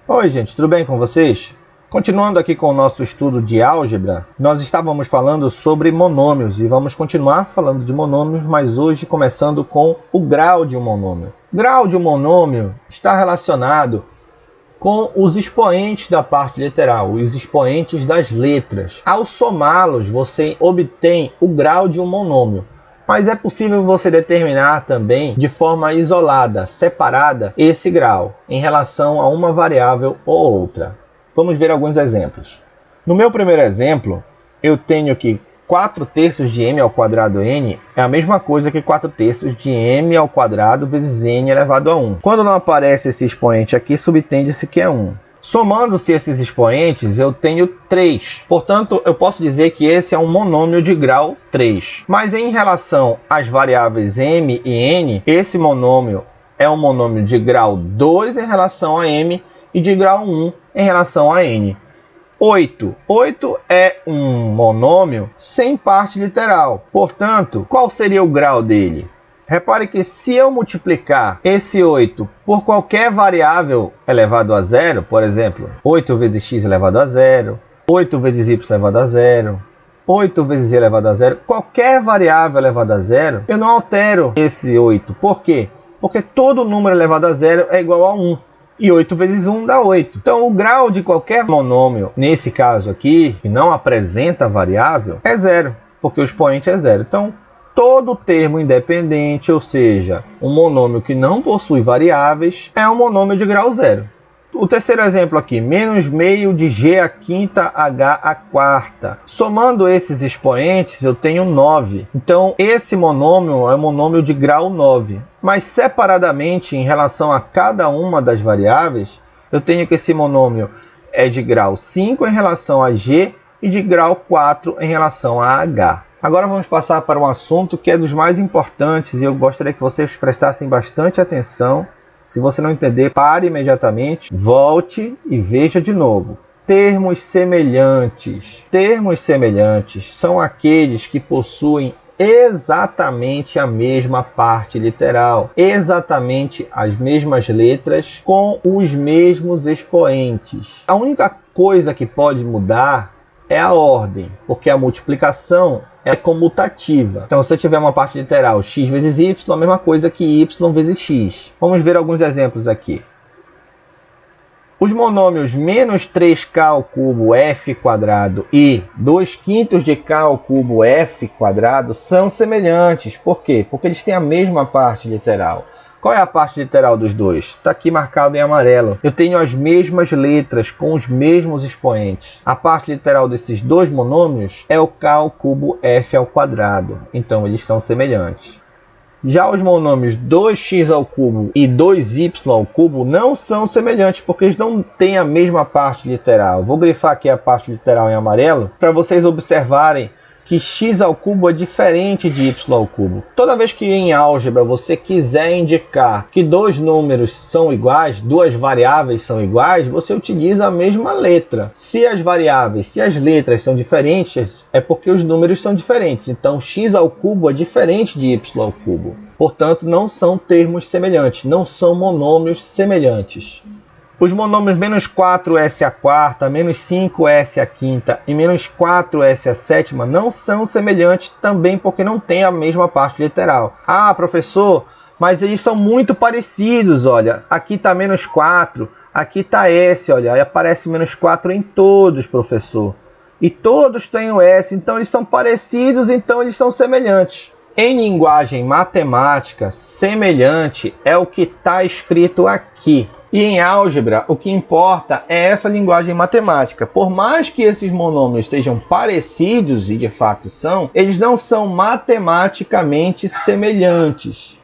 Oi gente, tudo bem com vocês? Continuando aqui com o nosso estudo de álgebra, nós estávamos falando sobre monômios e vamos continuar falando de monômios, mas hoje começando com o grau de um monômio. O grau de um monômio está relacionado com os expoentes da parte literal, os expoentes das letras. Ao somá-los, você obtém o grau de um monômio. Mas é possível você determinar também de forma isolada, separada, esse grau em relação a uma variável ou outra. Vamos ver alguns exemplos. No meu primeiro exemplo, eu tenho que 4/3 de m ao quadrado n é a mesma coisa que 4/3 de m ao quadrado vezes n elevado a 1. Quando não aparece esse expoente aqui, subtende-se que é 1. Somando-se esses expoentes, eu tenho 3. Portanto, eu posso dizer que esse é um monômio de grau 3. Mas em relação às variáveis m e n, esse monômio é um monômio de grau 2 em relação a m e de grau 1 em relação a n. 8. 8 é um monômio sem parte literal. Portanto, qual seria o grau dele? Repare que se eu multiplicar esse 8 por qualquer variável elevado a zero, por exemplo, 8 vezes x elevado a zero, 8 vezes y elevado a zero, 8 vezes z elevado a zero, qualquer variável elevada a zero, eu não altero esse 8. Por quê? Porque todo número elevado a zero é igual a 1. E 8 vezes 1 dá 8. Então, o grau de qualquer monômio, nesse caso aqui, que não apresenta variável, é zero, porque o expoente é zero. Então, todo termo independente, ou seja, um monômio que não possui variáveis, é um monômio de grau zero. O terceiro exemplo aqui, menos meio de g à quinta h à quarta. Somando esses expoentes, eu tenho 9. Então, esse monômio é um monômio de grau 9. Mas, separadamente, em relação a cada uma das variáveis, eu tenho que esse monômio é de grau 5 em relação a g e de grau 4 em relação a h. Agora vamos passar para um assunto que é dos mais importantes e eu gostaria que vocês prestassem bastante atenção. Se você não entender, pare imediatamente, volte e veja de novo. Termos semelhantes. Termos semelhantes são aqueles que possuem exatamente a mesma parte literal, exatamente as mesmas letras com os mesmos expoentes. A única coisa que pode mudar é a ordem, porque a multiplicação é comutativa. Então, se eu tiver uma parte literal x vezes y, a mesma coisa que y vezes x. Vamos ver alguns exemplos aqui. Os monômios menos 3k ao cubo f quadrado e 2/5 de k ao cubo f quadrado são semelhantes. Por quê? Porque eles têm a mesma parte literal. Qual é a parte literal dos dois? Está aqui marcado em amarelo. Eu tenho as mesmas letras com os mesmos expoentes. A parte literal desses dois monômios é o k ao cubo f ao quadrado. Então, eles são semelhantes. Já os monômios 2x ao cubo e 2y ao cubo não são semelhantes, porque eles não têm a mesma parte literal. Vou grifar aqui a parte literal em amarelo para vocês observarem que x ao cubo é diferente de y ao cubo. Toda vez que em álgebra você quiser indicar que dois números são iguais, duas variáveis são iguais, você utiliza a mesma letra. Se as variáveis, se as letras são diferentes, é porque os números são diferentes. Então, x ao cubo é diferente de y ao cubo. Portanto, não são termos semelhantes, não são monômios semelhantes. Os monômios menos 4s à quarta, menos 5s à quinta e menos 4s à sétima não são semelhantes também porque não têm a mesma parte literal. Ah, professor, mas eles são muito parecidos, olha. Aqui está menos 4, aqui está s, olha. Aí aparece menos 4 em todos, professor. E todos têm o s, então eles são parecidos, então eles são semelhantes. Em linguagem matemática, semelhante é o que está escrito aqui. E em álgebra, o que importa é essa linguagem matemática. Por mais que esses monômios sejam parecidos, e de fato são, eles não são matematicamente semelhantes.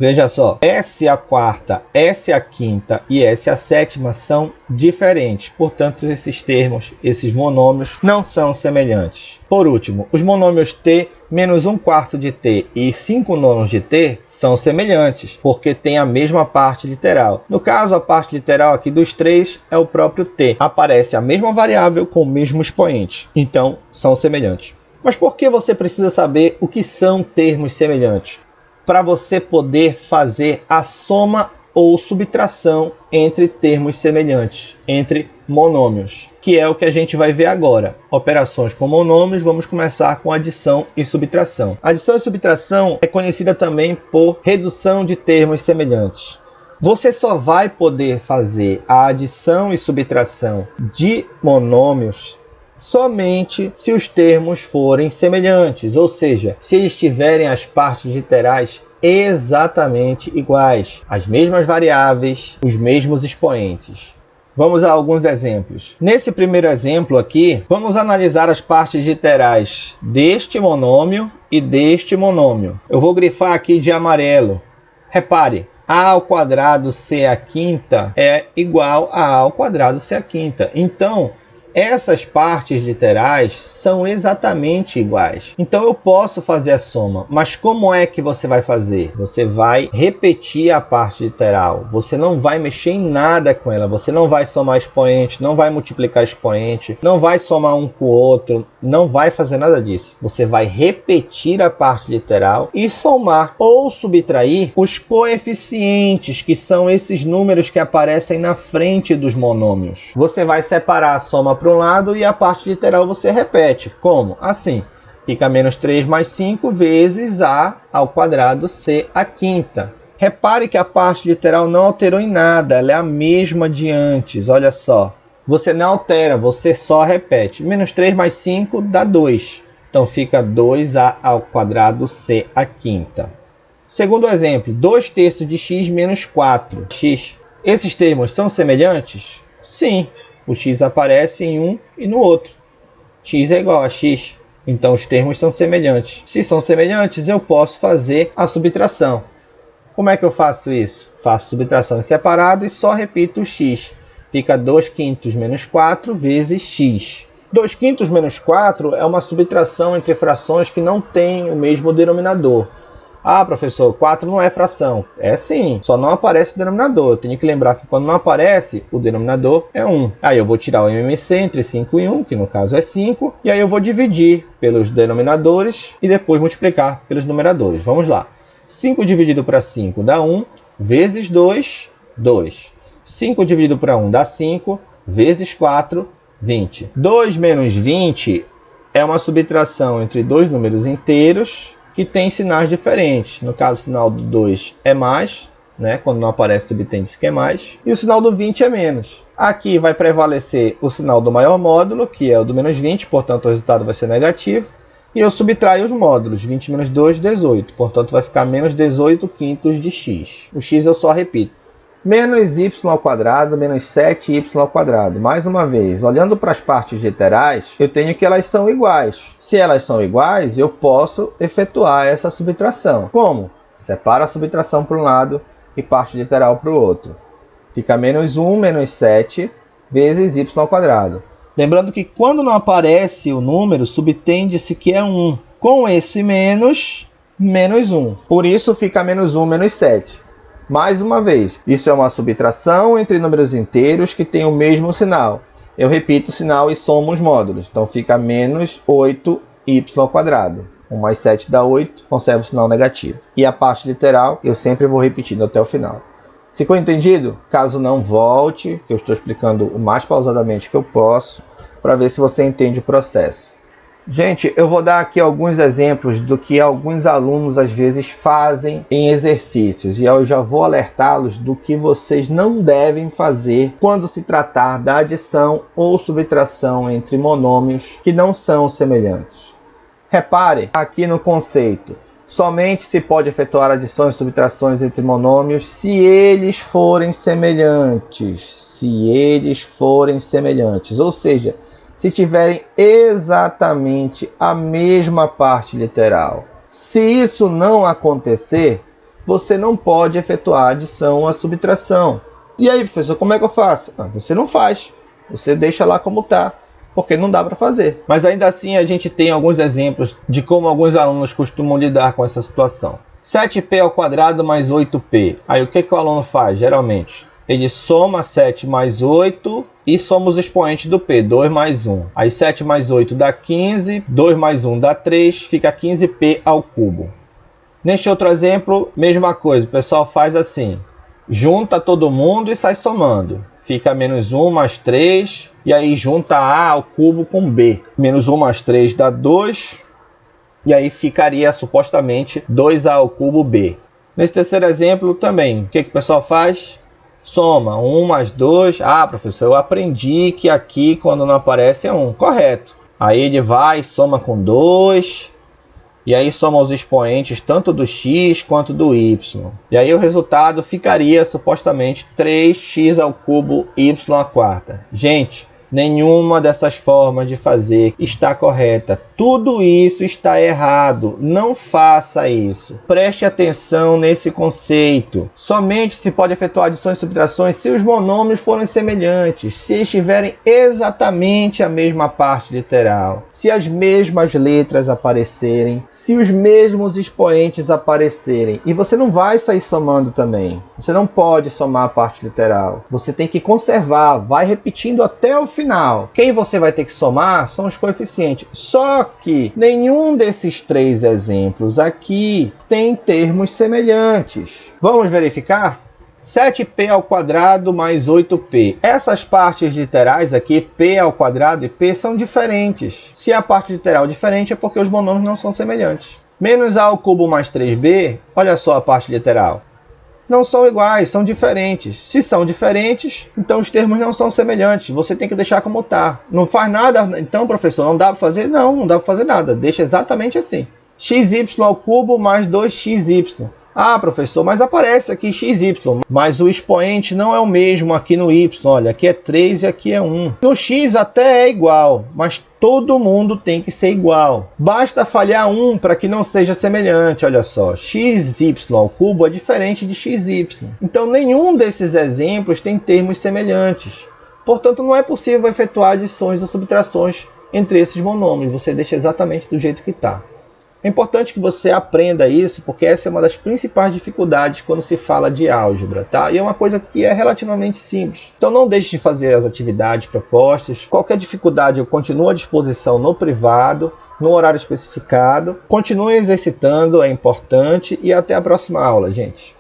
Veja só, S à quarta, S à quinta e S à sétima são diferentes. Portanto, esses termos, esses monômios, não são semelhantes. Por último, os monômios t menos 1/4 de t e 5/9 de t são semelhantes, porque têm a mesma parte literal. No caso, a parte literal aqui dos três é o próprio t. Aparece a mesma variável com o mesmo expoente. Então, são semelhantes. Mas por que você precisa saber o que são termos semelhantes? Para você poder fazer a soma ou subtração entre termos semelhantes, entre monômios, que é o que a gente vai ver agora. Operações com monômios, vamos começar com adição e subtração. Adição e subtração é conhecida também por redução de termos semelhantes. Você só vai poder fazer a adição e subtração de monômios somente se os termos forem semelhantes, ou seja, se eles tiverem as partes literais exatamente iguais, as mesmas variáveis, os mesmos expoentes. Vamos a alguns exemplos. Nesse primeiro exemplo aqui, vamos analisar as partes literais deste monômio e deste monômio. Eu vou grifar aqui de amarelo. Repare, a ao quadrado c à quinta é igual a ao quadrado c à quinta. Então, essas partes literais são exatamente iguais. Então eu posso fazer a soma, mas como é que você vai fazer? Você vai repetir a parte literal. Você não vai mexer em nada com ela. Você não vai somar expoente, não vai multiplicar expoente, não vai somar um com o outro, não vai fazer nada disso. Você vai repetir a parte literal e somar ou subtrair os coeficientes, que são esses números que aparecem na frente dos monômios. Você vai separar a soma para um lado e a parte literal você repete. Como? Assim. Fica menos 3 mais 5 vezes a ao quadrado c à quinta. Repare que a parte literal não alterou em nada. Ela é a mesma de antes. Olha só. Você não altera, você só repete. Menos 3 mais 5 dá 2. Então fica 2a ao quadrado c à quinta. Segundo exemplo. 2 terços de x menos 4x. Esses termos são semelhantes? Sim. O x aparece em um e no outro. X é igual a x. Então os termos são semelhantes. Se são semelhantes, eu posso fazer a subtração. Como é que eu faço isso? Faço subtração em separado e só repito o x. Fica 2 quintos menos 4 vezes x. 2 quintos menos 4 é uma subtração entre frações que não têm o mesmo denominador. Ah, professor, 4 não é fração. É sim, só não aparece o denominador. Eu tenho que lembrar que quando não aparece, o denominador é 1. Aí eu vou tirar o MMC entre 5 e 1, que no caso é 5. E aí eu vou dividir pelos denominadores e depois multiplicar pelos numeradores. Vamos lá. 5 dividido para 5 dá 1, vezes 2, 2. 5 dividido para 1 dá 5, vezes 4, 20. 2 menos 20 é uma subtração entre dois números inteiros que tem sinais diferentes. No caso, o sinal do 2 é mais, né? Quando não aparece, subtende-se que é mais. E o sinal do 20 é menos. Aqui vai prevalecer o sinal do maior módulo, que é o do menos 20, portanto o resultado vai ser negativo. E eu subtraio os módulos, 20 menos 2, 18. Portanto vai ficar menos 18 quintos de x. O x eu só repito. Menos y ao quadrado, menos 7y ao quadrado. Mais uma vez, olhando para as partes literais, eu tenho que elas são iguais. Se elas são iguais, eu posso efetuar essa subtração. Como? Separa a subtração para um lado e parte literal para o outro. Fica menos 1 menos 7 vezes y ao quadrado. Lembrando que quando não aparece o número, subtende-se que é 1. Com esse menos, menos 1. Por isso fica menos 1 menos 7. Mais uma vez, isso é uma subtração entre números inteiros que tem o mesmo sinal. Eu repito o sinal e somo os módulos. Então fica menos 8y ao quadrado. 1 mais 7 dá 8, conserva o sinal negativo. E a parte literal eu sempre vou repetindo até o final. Ficou entendido? Caso não, volte, que eu estou explicando o mais pausadamente que eu posso, para ver se você entende o processo. Gente, eu vou dar aqui alguns exemplos do que alguns alunos às vezes fazem em exercícios. E eu já vou alertá-los do que vocês não devem fazer quando se tratar da adição ou subtração entre monômios que não são semelhantes. Repare aqui no conceito. Somente se pode efetuar adições e subtrações entre monômios se eles forem semelhantes. Se eles forem semelhantes. Ou seja, se tiverem exatamente a mesma parte literal. Se isso não acontecer, você não pode efetuar a adição ou a subtração. E aí, professor, como é que eu faço? Você não faz. Você deixa lá como está, porque não dá para fazer. Mas ainda assim, a gente tem alguns exemplos de como alguns alunos costumam lidar com essa situação. 7p ao quadrado mais 8p. Aí o que o aluno faz, geralmente? Ele soma 7 mais 8 e soma os expoentes do p, 2 mais 1. Aí 7 mais 8 dá 15, 2 mais 1 dá 3, fica 15p ao cubo. Neste outro exemplo, mesma coisa, o pessoal faz assim. junta todo mundo e sai somando. Fica menos 1 mais 3, e aí junta A ao cubo com B. Menos 1 mais 3 dá 2, e aí ficaria supostamente 2A ao cubo B. Nesse terceiro exemplo também, o que o pessoal faz? Soma 1 mais 2. Ah, professor, eu aprendi que aqui quando não aparece é 1. Correto. Aí ele vai, soma com 2, e aí soma os expoentes tanto do x quanto do y. E aí o resultado ficaria supostamente 3x ao cubo y à quarta. Gente, nenhuma dessas formas de fazer está correta. Tudo isso está errado. Não faça isso. Preste atenção nesse conceito. Somente se pode efetuar adições e subtrações se os monômios forem semelhantes, se estiverem exatamente a mesma parte literal, se as mesmas letras aparecerem, se os mesmos expoentes aparecerem. E você não vai sair somando também. Você não pode somar a parte literal. Você tem que conservar. Vai repetindo até o final. Quem você vai ter que somar são os coeficientes. Só que nenhum desses três exemplos aqui tem termos semelhantes. Vamos verificar? 7p ao quadrado mais 8p. Essas partes literais aqui, p ao quadrado e p, são diferentes. Se a parte literal é diferente, é porque os monômios não são semelhantes. Menos a ao cubo mais 3b, olha só a parte literal. Não são iguais, são diferentes. Se são diferentes, então os termos não são semelhantes. Você tem que deixar como está. Não faz nada, então, professor, não dá para fazer? Não, não dá para fazer nada. Deixa exatamente assim. xy ao cubo mais 2xy. Ah, professor, mas aparece aqui xy, mas o expoente não é o mesmo aqui no y. Olha, aqui é 3 e aqui é 1. No x até é igual, mas todo mundo tem que ser igual. Basta falhar 1 para que não seja semelhante. Olha só, xy ao cubo é diferente de xy. Então, nenhum desses exemplos tem termos semelhantes. Portanto, não é possível efetuar adições ou subtrações entre esses monômios. Você deixa exatamente do jeito que está. É importante que você aprenda isso, porque essa é uma das principais dificuldades quando se fala de álgebra, tá? E é uma coisa que é relativamente simples. Então não deixe de fazer as atividades propostas. Qualquer dificuldade eu continuo à disposição no privado, no horário especificado. Continue exercitando, é importante, e até a próxima aula, gente.